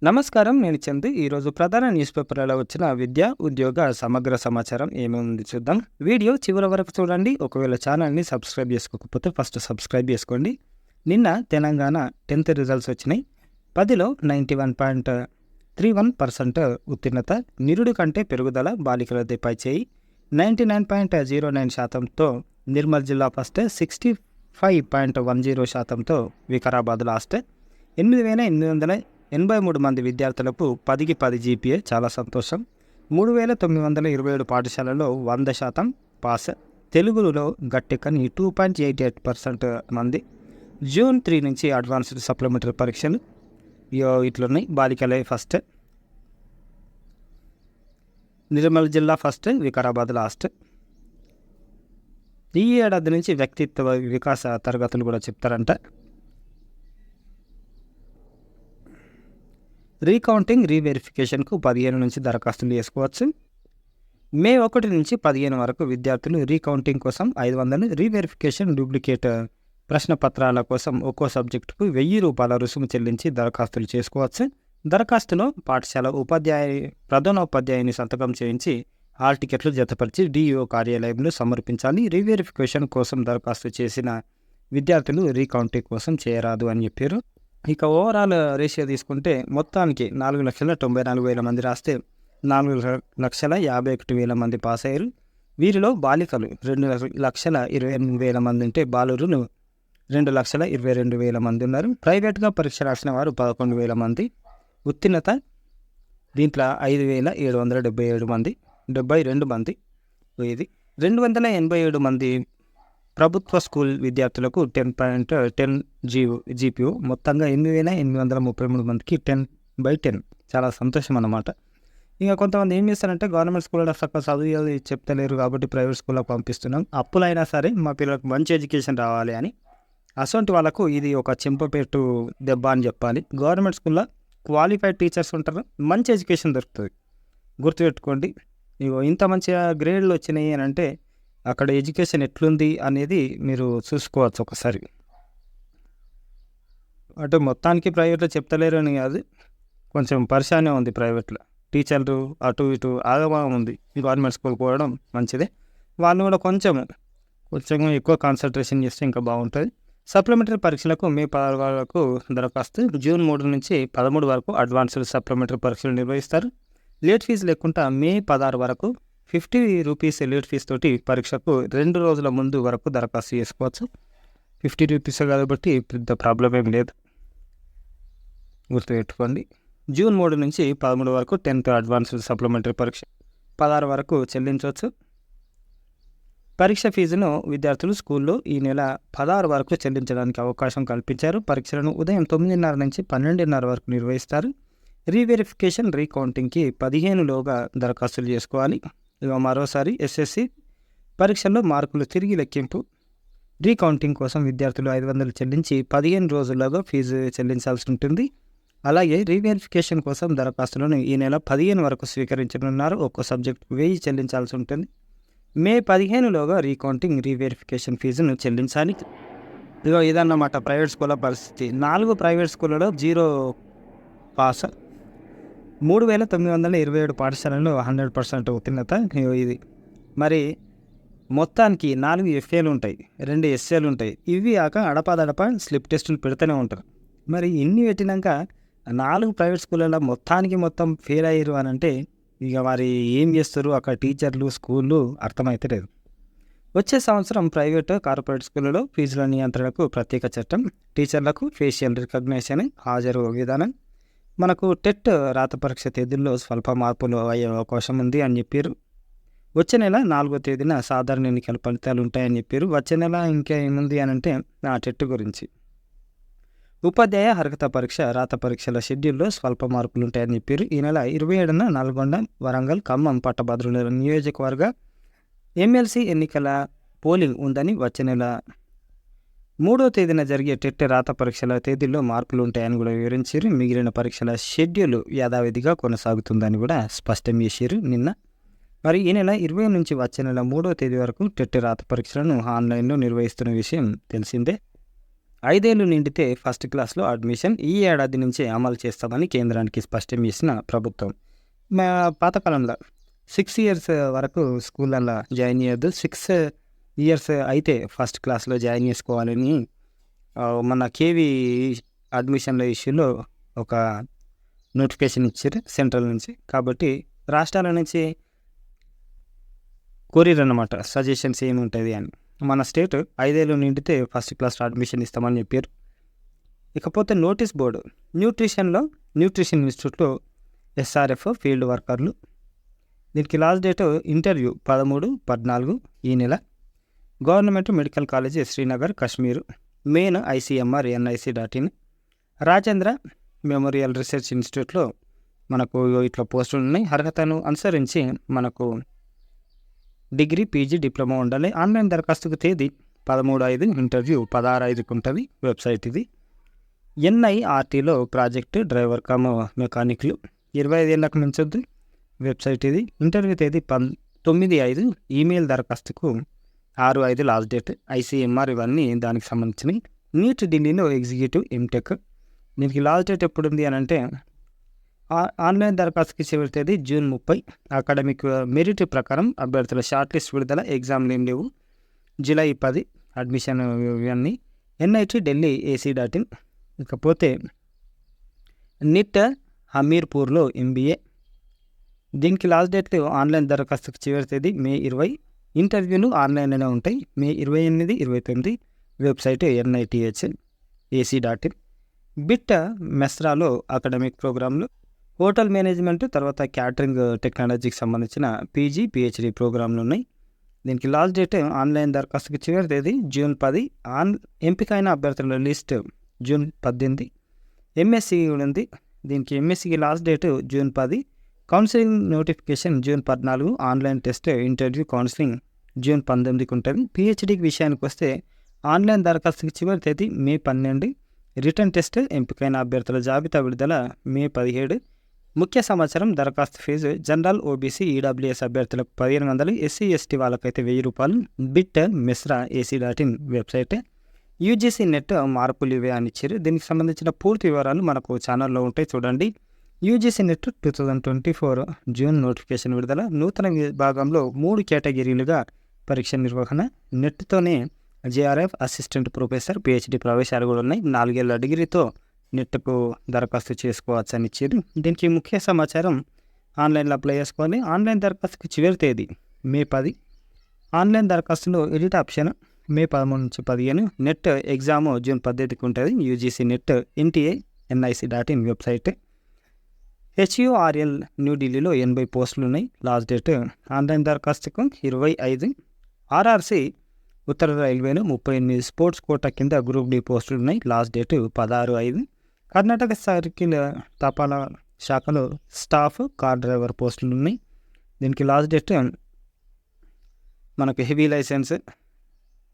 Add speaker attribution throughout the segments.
Speaker 1: నమస్కారం. నేను చందు. ఈరోజు ప్రధాన న్యూస్ పేపర్‌లలో వచ్చిన విద్య, ఉద్యోగ సమగ్ర సమాచారం ఏమేముంది చూద్దాం. వీడియో చివరి వరకు చూడండి. ఒకవేళ ఛానల్‌ని సబ్స్క్రైబ్ చేసుకోకపోతే ఫస్ట్ సబ్స్క్రైబ్ చేసుకోండి. నిన్న తెలంగాణ 10th రిజల్ట్స్ వచ్చినాయి. 10లో 91.31% ఉత్తీర్ణత, నిరుడు కంటే పెరుగుదల, బాలికలదే పైచేయి. 99.09%తో నిర్మల్ జిల్లా ఫస్ట్, 65.10%తో వికారాబాద్ లాస్ట్. 8,883 మంది విద్యార్థులకు 10కి 10 జీపీఏ, చాలా సంతోషం. 3,927 పాఠశాలల్లో 100% పాస్. తెలుగులో గట్టెక్కని 2.88% మంది. జూన్ 3 నుంచి అడ్వాన్స్డ్ సప్లిమెంటరీ పరీక్షలు ఇట్లున్నాయి. బాలికలే ఫస్ట్, నిర్మల్ జిల్లా ఫస్ట్, వికారాబాద్ లాస్ట్. ఈ ఏడాది నుంచి వ్యక్తిత్వ వికాస తరగతులు కూడా చెప్తారంట. రీకౌంటింగ్, రీవెరిఫికేషన్కు 15 నుంచి దరఖాస్తులు చేసుకోవచ్చు. మే 1 నుంచి 15 వరకు విద్యార్థులు రీకౌంటింగ్ కోసం 500, రీవెరిఫికేషన్, డూప్లికేట్ ప్రశ్నపత్రాల కోసం ఒక్కో సబ్జెక్టుకు 1000 రూపాయల రుసుము చెల్లించి దరఖాస్తులు చేసుకోవచ్చు. దరఖాస్తులో పాఠశాల ప్రధానోపాధ్యాయుని సంతకం చేయించి హాల్ టికెట్లు జతపరిచి డిఈఓ కార్యాలయంలో సమర్పించాలి. రీవెరిఫికేషన్ కోసం దరఖాస్తు చేసిన విద్యార్థులు రీకౌంటింగ్ కోసం చేయరాదు అని చెప్పారు. ఇక ఓవరాల్ రేషియో తీసుకుంటే మొత్తానికి 4,94,000 మంది రాస్తే 4,51,000 మంది పాస్ అయ్యారు. వీరిలో బాలికలు 2,28,000 మంది ఉంటే బాలురులు 2,22,000 మంది ఉన్నారు. ప్రైవేట్గా పరీక్ష రాసిన వారు 11,000 మంది. ఉత్తీర్ణత దీంట్లో 5,777 మంది, 72 మంది. ఇది 287 మంది ప్రభుత్వ స్కూల్ విద్యార్థులకు 10.10 జీపీఓ. మొత్తంగా 8,833 మందికి 10/10. చాలా సంతోషం అన్నమాట. ఇక కొంతమంది ఏం చేస్తారంటే గవర్నమెంట్ స్కూల్లో చక్కగా చదువు చెప్తలేరు కాబట్టి ప్రైవేట్ స్కూల్లో పంపిస్తున్నాం, అప్పులైనా సరే మా పిల్లలకు మంచి ఎడ్యుకేషన్ రావాలి అని. అసొంటి వాళ్ళకు ఇది ఒక చెంపపెట్టు దెబ్బ అని చెప్పాలి. గవర్నమెంట్ స్కూల్లో క్వాలిఫైడ్ టీచర్స్ ఉంటారు, మంచి ఎడ్యుకేషన్ దొరుకుతుంది. గుర్తుపెట్టుకోండి. ఇగో ఇంత మంచిగా గ్రేడ్లు వచ్చినాయి అని అంటే అక్కడ ఎడ్యుకేషన్ ఎట్లుంది అనేది మీరు చూసుకోవచ్చు ఒకసారి. అటు మొత్తానికి ప్రైవేట్లో చెప్తలేరు అని కాదు, కొంచెం పరిశానే ఉంది ప్రైవేట్లో. టీచర్లు అటు ఇటు ఆగమాగం ఉంది. గవర్నమెంట్ స్కూల్ పోవడం మంచిదే. వాళ్ళు కూడా కొంచెం ఎక్కువ కాన్సన్ట్రేషన్ చేస్తే ఇంకా బాగుంటుంది. సప్లిమెంటరీ పరీక్షలకు మే 16 వరకు దరఖాస్తు. జూన్ 3 నుంచి 13 వరకు అడ్వాన్స్డ్ సప్లిమెంటరీ పరీక్షలు నిర్వహిస్తారు. లేట్ ఫీజు లేకుండా మే 16 వరకు 50 రూపీస్ లేట్ ఫీజు తోటి పరీక్షకు 2 రోజుల ముందు వరకు దరఖాస్తు చేసుకోవచ్చు. 50 రూపీస్ కాబట్టి పెద్ద ప్రాబ్లం ఏం లేదు, గుర్తుపెట్టుకోండి. జూన్ 3 నుంచి 13 వరకు 10th అడ్వాన్స్డ్ సప్లిమెంటరీ పరీక్ష 16 వరకు చెల్లించవచ్చు. పరీక్ష ఫీజును విద్యార్థులు స్కూల్లో ఈ నెల 16 వరకు చెల్లించడానికి అవకాశం కల్పించారు. పరీక్షలను ఉదయం 9:30 నుంచి 12:30 వరకు నిర్వహిస్తారు. రీవెరిఫికేషన్, రీకౌంటింగ్కి 15లోగా దరఖాస్తులు చేసుకోవాలి. ఇక మరోసారి ఎస్ఎస్సి పరీక్షల్లో మార్కులు తిరిగి లెక్కింపు. రీకౌంటింగ్ కోసం విద్యార్థులు 500 చెల్లించి 15 రోజుల్లోగా ఫీజు చెల్లించాల్సి ఉంటుంది. అలాగే రీవెరిఫికేషన్ కోసం దరఖాస్తులను ఈ నెల 15 వరకు స్వీకరించనున్నారు. ఒక్కో సబ్జెక్టు 1000 చెల్లించాల్సి ఉంటుంది. మే 15లోగా రీకౌంటింగ్, రీవెరిఫికేషన్ ఫీజును చెల్లించాలి. ఇదిగో ఇదన్నమాట ప్రైవేట్ స్కూళ్ళ పరిస్థితి. 4 ప్రైవేట్ స్కూళ్ళలో 0 పాస్. 3,927 పాఠశాలలో 100% ఉత్తీర్ణత. ఇది మరి మొత్తానికి 4 ఎఫ్ఏలు ఉంటాయి, 2 ఎస్ఏలు ఉంటాయి. ఇవి కాక అడపాదడప స్లిప్ టెస్టులు పెడుతూనే ఉంటారు. మరి ఇన్ని పెట్టినాక 4 ప్రైవేట్ స్కూళ్ళలో మొత్తం ఫెయిల్ అయ్యారు అని అంటే ఇక వారి ఏం చేస్తారు అక్కడ టీచర్లు, స్కూళ్ళు అర్థమైతే లేదు. వచ్చే సంవత్సరం ప్రైవేటు, కార్పొరేట్ స్కూళ్ళలో ఫీజుల నియంత్రణకు ప్రత్యేక చట్టం. టీచర్లకు ఫేషియల్ రికగ్నిషన్, హాజరు విధానం. మనకు టెట్ రాత పరీక్ష తేదీల్లో స్వల్ప మార్పులు అయ్యే అవకాశం ఉంది అని చెప్పారు. వచ్చే నెల 4వ తేదీన సాధారణ ఎన్నికల ఫలితాలు ఉంటాయని చెప్పారు. వచ్చే నెల ఇంకా ఏముంది అని అంటే ఆ టెట్ గురించి. ఉపాధ్యాయ అర్హత పరీక్ష రాత పరీక్షల షెడ్యూల్లో స్వల్ప మార్పులు ఉంటాయని చెప్పారు. ఈ నెల 27న నల్గొండ, వరంగల్, ఖమ్మం పట్టభద్రుల నియోజకవర్గ ఎమ్మెల్సీ ఎన్నికల పోలింగ్ ఉందని, వచ్చే నెల 3వ తేదీన జరిగే టెట్ రాత పరీక్షల తేదీల్లో మార్పులు ఉంటాయని కూడా వివరించారు. మిగిలిన పరీక్షల షెడ్యూల్ యథావిధిగా కొనసాగుతుందని కూడా స్పష్టం చేశారు నిన్న. మరి ఈ నెల 20 నుంచి వచ్చే నెల 3వ తేదీ వరకు టెట్ రాత పరీక్షలను ఆన్లైన్లో నిర్వహిస్తున్న విషయం తెలిసిందే. 5 ఏళ్లు నిండితే ఫస్ట్ క్లాస్‌లో అడ్మిషన్ ఈ ఏడాది నుంచే అమలు చేస్తామని కేంద్రానికి స్పష్టం చేసిన ప్రభుత్వం. మా పాతకాలంలో 6 ఇయర్స్ వరకు స్కూళ్ళల్లో జాయిన్ చేయొద్దు. 6 ఇయర్స్ అయితే ఫస్ట్ క్లాస్‌లో జాయిన్ చేసుకోవాలని మన కేవీ అడ్మిషన్ల ఇష్యూలో ఒక నోటిఫికేషన్ ఇచ్చారు సెంట్రల్ నుంచి. కాబట్టి రాష్ట్రాల నుంచి కోరిరన్నమాట సజెషన్స్ ఏముంటుంది అని. మన స్టేట్ 5 ఏళ్లు నిండితే ఫస్ట్ క్లాస్‌లో అడ్మిషన్ ఇస్తామని చెప్పారు. ఇకపోతే నోటీస్ బోర్డు న్యూట్రిషన్ ఇన్స్టిట్యూట్లో ఎస్ఆర్ఎఫ్ ఫీల్డ్ వర్కర్లు. దీనికి లాస్ట్ డేట్ ఇంటర్వ్యూ 13, 14 ఈ నెల. Government medical college Srinagar Kashmir. Main ICMR NIC.in. Rajendra memorial research ఇన్స్టిట్యూట్లో మనకు ఇట్లా పోస్టులు ఉన్నాయి. అర్హతను అనుసరించి మనకు డిగ్రీ, PG, డిప్లొమా ఉండాలి. ఆన్లైన్ దరఖాస్తుకు తేదీ 13/5, ఇంటర్వ్యూ 16/5కి ఉంటుంది. వెబ్సైట్ ఇది. NIRTలో ప్రాజెక్ట్ డ్రైవర్ కమ్ మెకానిక్లు 25 ఏళ్ళకు మించొద్దు. వెబ్సైట్ ఇది. ఇంటర్వ్యూ తేదీ 9/5, ఈమెయిల్ దరఖాస్తుకు 6/5 లాస్ట్ డేట్. ICMR ఇవన్నీ దానికి సంబంధించినవి. నీట్ ఢిల్లీలో ఎగ్జిక్యూటివ్ ఎంటెక్. దీనికి లాస్ట్ డేట్ ఎప్పుడు ఉంది అని అంటే ఆన్లైన్ దరఖాస్తుకి చివరి తేదీ జూన్ 30. అకాడమిక్ మెరిట్ ప్రకారం అభ్యర్థుల షార్ట్ లిస్ట్ విడుదల. ఎగ్జామ్లు ఏం లేవు. జూలై 10 అడ్మిషన్ ఇవన్నీ. NIT Delhi AC.in. ఇకపోతే నిట్ హమీర్పూర్లో MBA. దీనికి లాస్ట్ డేట్ ఆన్లైన్ దరఖాస్తుకు చివరి తేదీ మే 20. ఇంటర్వ్యూలు ఆన్లైన్లోనే ఉంటాయి. May 28, 29. Website NITH AC.in. BIT మెస్రాలో అకాడమిక్ ప్రోగ్రాంలు. హోటల్ మేనేజ్మెంట్, తర్వాత క్యాటరింగ్ టెక్నాలజీకి సంబంధించిన PG, PhD ప్రోగ్రాంలు ఉన్నాయి. దీనికి లాస్ట్ డేట్ ఆన్లైన్ దరఖాస్తుకి చివరి తేదీ జూన్ 10. ఎంపికైన అభ్యర్థుల లిస్ట్ జూన్ 18. MSc ఉంది. దీనికి MScకి last date June 10. Counselling notification June 14. Online test, interview, counselling June 19కి ఉంటుంది. PhDకి విషయానికి వస్తే ఆన్లైన్ దరఖాస్తుకి చివరి తేదీ మే 12. రిటర్న్ టెస్ట్, ఎంపికైన అభ్యర్థుల జాబితా విడుదల మే 17. ముఖ్య సమాచారం దరఖాస్తు ఫీజు జనరల్, OBC, EWS అభ్యర్థులకు 1500, SC, ST వాళ్ళకైతే 1000 రూపాయలు. Bit Mesra AC.in website. UGC net మార్పులు ఇవే అని ఇచ్చారు. దీనికి సంబంధించిన పూర్తి వివరాలు మనకు ఛానల్లో ఉంటాయి చూడండి. UGC నెట్ 2024 జూన్ నోటిఫికేషన్ విడుదల. నూతన విభాగంలో 3 కేటగిరీలుగా పరీక్ష నిర్వహణ. నెట్తోనే JRF, అసిస్టెంట్ ప్రొఫెసర్, PhD ప్రవేశాలు కూడా ఉన్నాయి. 4 ఏళ్ల డిగ్రీతో నెట్కు దరఖాస్తు చేసుకోవచ్చు అని ఇచ్చారు. దీనికి ముఖ్య సమాచారం ఆన్లైన్లో అప్లై చేసుకోవాలి. ఆన్లైన్ దరఖాస్తుకు చివరి తేదీ మే 10. ఆన్లైన్ దరఖాస్తులో ఎడిట్ ఆప్షన్ మే 13 నుంచి 15. నెట్ ఎగ్జామ్ జూన్ 18కి ఉంటుంది. UGC net NTA NIC.in website. HURL న్యూఢిల్లీలో 80 పోస్టులు ఉన్నాయి. లాస్ట్ డేట్ ఆన్లైన్ దరఖాస్తుకు 25. RRC ఉత్తర రైల్వేలో 38 స్పోర్ట్స్ కోటా కింద గ్రూప్ D పోస్టులు ఉన్నాయి. Last date 16/5. కర్ణాటక సర్కిల్ తపాలా శాఖలో స్టాఫ్, కార్ డ్రైవర్ పోస్టులు ఉన్నాయి. దీనికి లాస్ట్ డేట్ మనకు హెవీ లైసెన్స్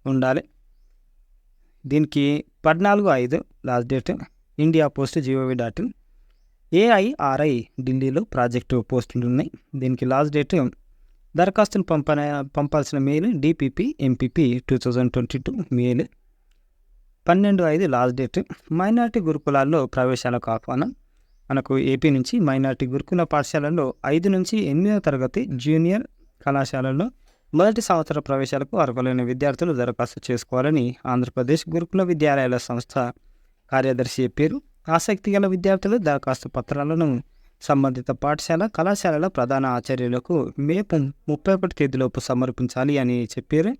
Speaker 1: ఉండాలి. దీనికి 14/5 last date. India post gov.in. AIRI ఢిల్లీలో ప్రాజెక్టు పోస్టులు ఉన్నాయి. దీనికి లాస్ట్ డేట్ దరఖాస్తులు పంపాల్సిన mail DPP MPP 2022 mail. 12/5 last date. Minority గురుకులాల్లో ప్రవేశాలకు ఆహ్వానం. మనకు ఏపీ నుంచి మైనార్టీ గురుకుల పాఠశాలల్లో 5 నుంచి 8వ తరగతి జూనియర్ కళాశాలల్లో మొదటి సంవత్సర ప్రవేశాలకు అర్హులైన విద్యార్థులు దరఖాస్తు చేసుకోవాలని ఆంధ్రప్రదేశ్ గురుకుల విద్యాలయాల సంస్థ కార్యదర్శి చెప్పారు. ఆసక్తి గల విద్యార్థులు దరఖాస్తు పత్రాలను సంబంధిత పాఠశాల, కళాశాలల ప్రధాన ఆచార్యులకు మే 31 తేదీలోపు సమర్పించాలి అని చెప్పారు.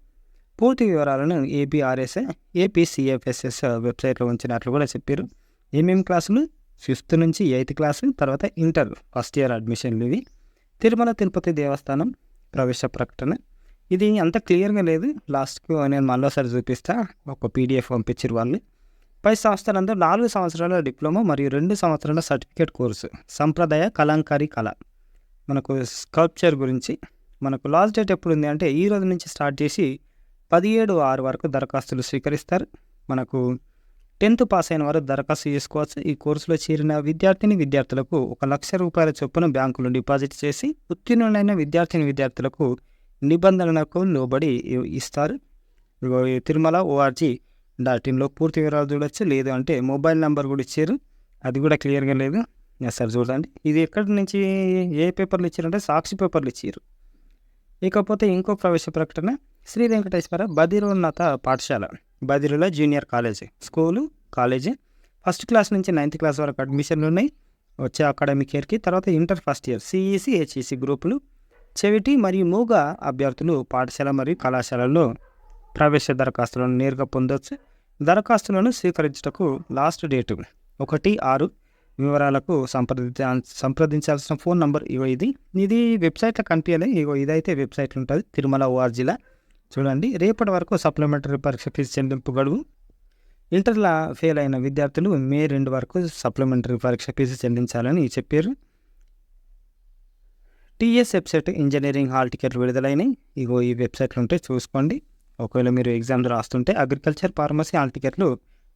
Speaker 1: పూర్తి వివరాలను APRS, APCFSS వెబ్సైట్లో ఉంచినట్లు కూడా చెప్పారు. ఏమేమి క్లాసులు 5th నుంచి 8th క్లాసు, తర్వాత ఇంటర్ ఫస్ట్ ఇయర్ అడ్మిషన్లు ఇవి. తిరుమల తిరుపతి దేవస్థానం ప్రవేశ ప్రకటన. ఇది అంత క్లియర్గా లేదు. లాస్ట్కు నేను మళ్ళీసారి చూపిస్తా. ఒక PDF పంపించారు వాళ్ళు. పై సంవత్సరాలందు 4 సంవత్సరాల డిప్లొమా మరియు 2 సంవత్సరాల సర్టిఫికేట్ కోర్సు సంప్రదాయ కలంకారీ కళ. మనకు స్కల్ప్చర్ గురించి మనకు లాస్ట్ డేట్ ఎప్పుడు ఉంది అంటే ఈ రోజు నుంచి స్టార్ట్ చేసి 17/6 వరకు దరఖాస్తులు స్వీకరిస్తారు. మనకు 10th పాస్ అయిన వారు దరఖాస్తు చేసుకోవచ్చు. ఈ కోర్సులో చేరిన విద్యార్థులకు 1 లక్ష రూపాయల చొప్పున బ్యాంకులో డిపాజిట్ చేసి ఉత్తీర్ణులైన విద్యార్థులకు నిబంధనలకు లోబడి ఇస్తారు. తిరుమల ORG .inలో పూర్తి వివరాలు చూడొచ్చు. లేదు అంటే మొబైల్ నెంబర్ కూడా ఇచ్చారు, అది కూడా క్లియర్గా లేదు. సార్ చూడండి, ఇది ఎక్కడి నుంచి ఏ పేపర్లు ఇచ్చారంటే సాక్షి పేపర్లు ఇచ్చారు. ఇకపోతే ఇంకో ప్రవేశ ప్రకటన, శ్రీ వెంకటేశ్వర బదిరోన్నత పాఠశాల, బదిరుల junior college, school college, first class నుంచి 9th క్లాస్ వరకు అడ్మిషన్లు ఉన్నాయి వచ్చే అకాడమిక్ ఇయర్కి. తర్వాత inter first year CEC HEC గ్రూపులు, చెవిటి మరియు మూగ అభ్యర్థులు పాఠశాల మరియు కళాశాలల్లో ప్రవేశ దరఖాస్తులను నేరుగా పొందవచ్చు. దరఖాస్తులను స్వీకరించుటకు లాస్ట్ డేటు 1/6. వివరాలకు సంప్రదించాల్సిన ఫోన్ నంబర్ ఇది వెబ్సైట్లో కనిపించాలి. ఇదైతే వెబ్సైట్లో ఉంటుంది, తిరుమల ORGలా చూడండి. రేపటి వరకు సప్లిమెంటరీ పరీక్ష ఫీజు చెల్లింపు గడువు. ఇంటర్లో ఫెయిల్ అయిన విద్యార్థులు మే 2 వరకు సప్లిమెంటరీ పరీక్ష ఫీజు చెల్లించాలని చెప్పారు. టీఎస్ వెబ్సైట్ ఇంజనీరింగ్ హాల్ టికెట్లు విడుదలైనవి. ఈ వెబ్సైట్లు ఉంటే చూసుకోండి. ఒకవేళ మీరు ఎగ్జామ్ రాస్తుంటే అగ్రికల్చర్, ఫార్మసీ హాల్ టికెట్లు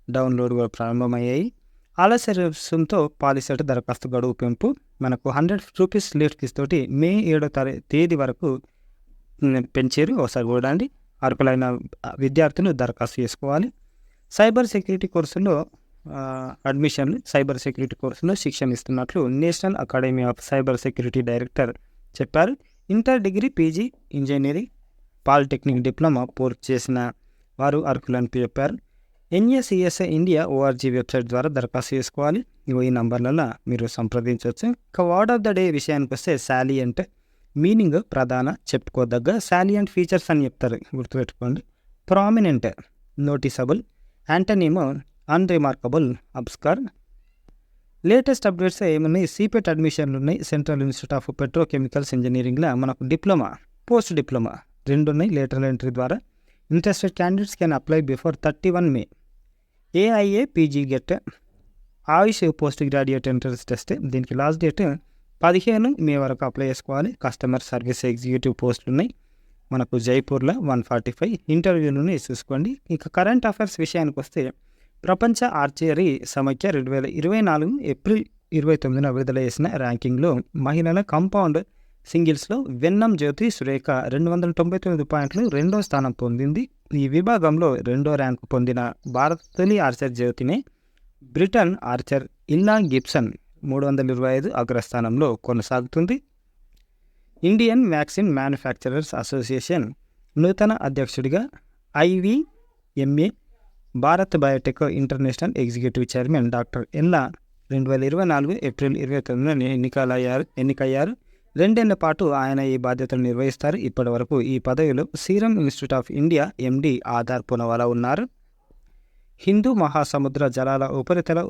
Speaker 1: డౌన్లోడ్ కూడా ప్రారంభమయ్యాయి. ఆలస్య రుసుంతో పాలిసెట్ దరఖాస్తు గడువు పెంపు. మనకు 100 రూపీస్ లేట్ ఫీజు తోటి మే 7వ తేదీ వరకు పెంచారు. ఒకసారి చూడండి. అర్హులైన విద్యార్థులు దరఖాస్తు చేసుకోవాలి. సైబర్ సెక్యూరిటీ కోర్సులో అడ్మిషన్లు. సైబర్ సెక్యూరిటీ కోర్సులో శిక్షణ ఇస్తున్నట్లు national academy of cyber security director చెప్పారు. Inter, degree, PG, engineering, polytechnic, diploma పూర్తి చేసిన వారు అర్హులని చెప్పారు. NACSA ఇండియా ORG వెబ్సైట్ ద్వారా దరఖాస్తు చేసుకోవాలి. ఈ నంబర్లలో మీరు సంప్రదించవచ్చు. ఇక వర్డ్ ఆఫ్ ద డే విషయానికి వస్తే సాలియంట్. మీనింగ్ ప్రధాన, చెప్పుకోదగ్గ. సాలియంట్ ఫీచర్స్ అని చెప్తారు, గుర్తుపెట్టుకోండి. Prominent, noticeable. Antonym unremarkable, obscure. Latest updates ఏమున్నాయి? సిపెట్ అడ్మిషన్లు ఉన్నాయి. సెంట్రల్ ఇన్స్టిట్యూట్ ఆఫ్ పెట్రోకెమికల్స్ ఇంజనీరింగ్లో మనకు డిప్లొమా, పోస్ట్ డిప్లొమా 2 ఉన్నాయి. లేటరల్ ఎంట్రీ ద్వారా interested candidates can apply before 31 May. AIA PG get Ayush post graduate entrance test. దీనికి last date 15 May వరకు apply చేసుకోవాలి. కస్టమర్ సర్వీస్ ఎగ్జిక్యూటివ్ పోస్టులు ఉన్నాయి మనకు జైపూర్లో 145. ఇంటర్వ్యూలను చూసుకోండి. ఇక కరెంట్ అఫైర్స్ విషయానికి వస్తే, ప్రపంచ ఆర్చరీ సమైక్య 2024 ఏప్రిల్ 29న విడుదల చేసిన ర్యాంకింగ్లో మహిళల కాంపౌండ్ సింగిల్స్లో వెన్నం జ్యోతి సురేఖ 299 పాయింట్లు 2వ స్థానం పొందింది. ఈ విభాగంలో 2వ ర్యాంకు పొందిన భారత తొలి ఆర్చర్ జ్యోతినే బ్రిటన్ ఆర్చర్ ఇల్లా గిబ్సన్ 325 అగ్రస్థానంలో కొనసాగుతుంది. ఇండియన్ వ్యాక్సిన్ మ్యానుఫ్యాక్చరర్స్ అసోసియేషన్ నూతన అధ్యక్షుడిగా IVMA Bharat Biotech international executive chairman doctor ఎల్లా 2024 ఏప్రిల్ 29న ఎన్నికయ్యారు. 2 ఏళ్ల పాటు ఆయన ఈ బాధ్యతలు నిర్వహిస్తారు. ఇప్పటి వరకు ఈ పదవిలో serum institute of India MD Aadhaar Poonawalla ఉన్నారు. హిందూ మహాసముద్ర జలాల ఉపరితల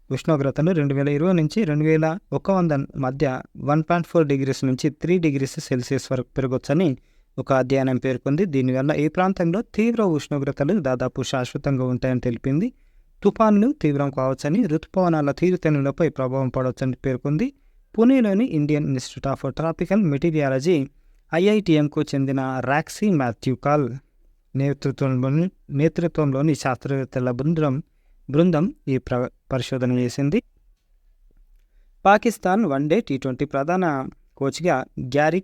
Speaker 1: ఉష్ణోగ్రతలు 2020 నుంచి 2100 మధ్య 1.4 degrees నుంచి 3 degrees సెల్సియస్ వరకు పెరగొచ్చని ఒక అధ్యయనం పేర్కొంది. దీనివల్ల ఈ ప్రాంతంలో తీవ్ర ఉష్ణోగ్రతలు దాదాపు శాశ్వతంగా ఉంటాయని తెలిపింది. తుఫాన్లు తీవ్రం కావచ్చని, ఋతుపవనాల తీరుతెన్నులపై ప్రభావం పడవచ్చని పేర్కొంది. పూణేలోని Indian institute of tropical meteorology IITMకు చెందిన రాక్సీ మాథ్యూ కాల్ నేతృత్వంలోని శాస్త్రవేత్తల బృందం ఈ పరిశోధన చేసింది. పాకిస్తాన్ వన్డే T20 ప్రధాన కోచ్గా గ్యారీ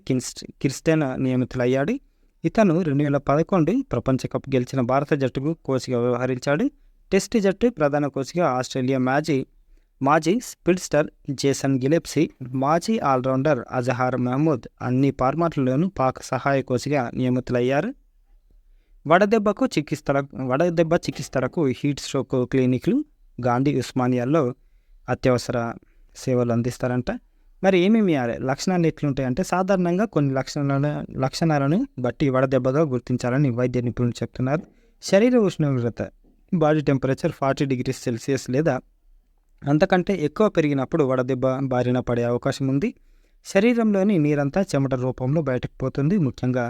Speaker 1: కిర్స్టెన్ నియమితులయ్యాడు. ఇతను 2011 ప్రపంచ కప్ గెలిచిన భారత జట్టుకు కోచ్గా వ్యవహరించాడు. టెస్ట్ జట్టు ప్రధాన కోచ్గా ఆస్ట్రేలియా మాజీ స్పిడ్స్టర్ జేసన్ గిలెప్సీ, మాజీ ఆల్రౌండర్ అజహార్ మహమూద్ అన్ని ఫార్మాట్లలోనూ పాక్ సహాయ కోచ్గా నియమితులయ్యారు. వడదెబ్బ చికిత్సలకు హీట్ స్ట్రోక్ క్లినిక్లు గాంధీ ఉస్మానియాల్లో అత్యవసర సేవలు అందిస్తారంట. మరి ఏమేమి లక్షణాలు ఎట్లుంటాయంటే, సాధారణంగా కొన్ని లక్షణాలను బట్టి వడదెబ్బగా గుర్తించాలని వైద్య నిపుణులు చెప్తున్నారు. శరీర ఉష్ణోగ్రత బాడీ టెంపరేచర్ 40 degrees సెల్సియస్ లేదా అంతకంటే ఎక్కువ పెరిగినప్పుడు వడదెబ్బ బారిన పడే అవకాశం ఉంది. శరీరంలోని నీరంతా చెమట రూపంలో బయటకు పోతుంది. ముఖ్యంగా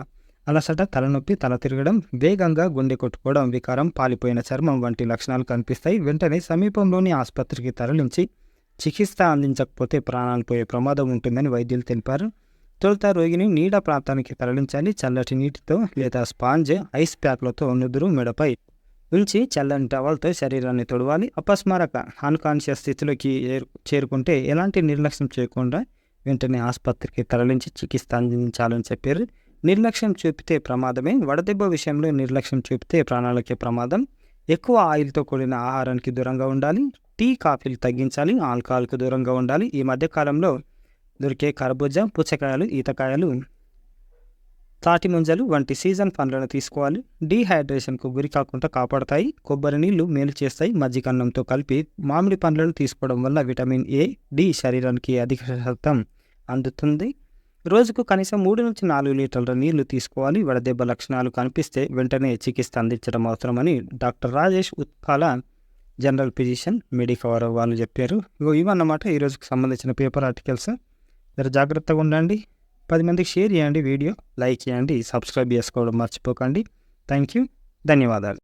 Speaker 1: అలసట, తలనొప్పి, తల తిరగడం, వేగంగా గుండె కొట్టుకోవడం, వికారం, పాలిపోయిన చర్మం వంటి లక్షణాలు కనిపిస్తాయి. వెంటనే సమీపంలోని ఆసుపత్రికి తరలించి చికిత్స అందించకపోతే ప్రాణాలు పోయే ప్రమాదం ఉంటుందని వైద్యులు తెలిపారు. తొలుత రోగిని నీడ ప్రాంతానికి తరలించాలి. చల్లటి నీటితో లేదా స్పాంజ్, ఐస్ ప్యాక్లతో నుదురు, మెడపై ఉంచి చల్లని టవల్తో శరీరాన్ని తొడవాలి. అపస్మారక అన్కాన్షియస్ స్థితిలోకి చేరుకుంటే ఎలాంటి నిర్లక్ష్యం చేయకుండా వెంటనే ఆసుపత్రికి తరలించి చికిత్స అందించాలని చెప్పారు. నిర్లక్ష్యం చూపితే ప్రమాదమే. వడదెబ్బ విషయంలో నిర్లక్ష్యం చూపితే ప్రాణాలకే ప్రమాదం. ఎక్కువ ఆయిల్తో కూడిన ఆహారానికి దూరంగా ఉండాలి. టీ, కాఫీలు తగ్గించాలి. ఆల్కహాల్‌కు దూరంగా ఉండాలి. ఈ మధ్య కాలంలో దొరికే కర్బూజా, పుచ్చకాయలు, ఈతకాయలు, తాటి ముంజలు వంటి సీజన్ పండ్లను తీసుకోవాలి. డీహైడ్రేషన్‌కు గురి కాకుండా కాపాడతాయి. కొబ్బరి నీళ్లు మేలు చేస్తాయి. మజ్జిగన్నంతో కలిపి మామిడి పండ్లను తీసుకోవడం వల్ల విటమిన్ ఏ, డి శరీరానికి అధిక శాతం అందుతుంది. రోజుకు కనీసం 3-4 లీటర్ల నీళ్లు తీసుకోవాలి. వడదెబ్బ లక్షణాలు కనిపిస్తే వెంటనే చికిత్స అందించడం అవసరమని doctor Rajesh Utkala, general physician, Medicover వాళ్ళు చెప్పారు. ఇవన్నమాట ఈరోజుకి సంబంధించిన పేపర్ ఆర్టికల్స్. జర జాగ్రత్తగా ఉండండి. 10 మందికి షేర్ చేయండి వీడియో, లైక్ చేయండి, సబ్స్క్రైబ్ చేసుకోవడం మర్చిపోకండి. Thank you. ధన్యవాదాలు.